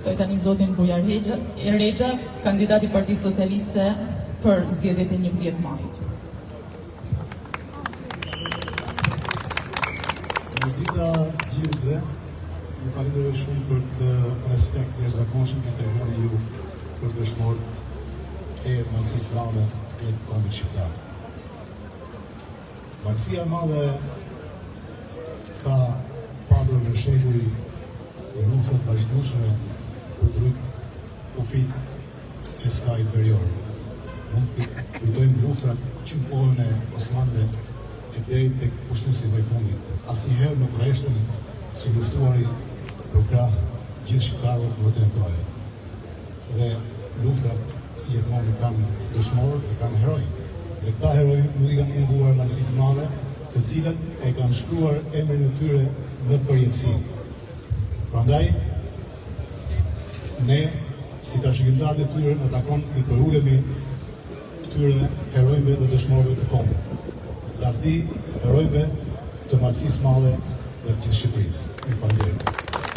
Ftoj tani zotin Bujar Rexha, kandidat i Partisë Socialiste për zgjedhjet e 11 majit. Dita gjithëve, ju falenderoj shumë për të respekt e zakonshëm që tregoni ju për dëshmorët e Marxisë madhe të kombit shqiptar. Marxia madhe ka padur në shekuj luftrat vazhdueshme për drejt kufit e skajit verior. Mund të kujtojmë luftrat që në kohën e Osmanëve e deri tek pushtuesi më i fundit. Asnjëherë nuk rreshtën si luftuari për krah gjithë shqiptarët në botën e Trojës. Dhe luftrat, si gjithmonë, kanë dëshmorë dhe kanë heroj. Dhe këta heroj nuk i kanë munguar Marxisë madhe, të cilët e kanë shkruar emrin e tyre në përjetësi. Prandaj, ne, si trashëgimtarët e tyre, në takon të përulemi këtyre herojve dhe dëshmorëve të kombit. Lavdi herojve të Marxisë madhe dhe të Shqipërisë. Ju falenderoj.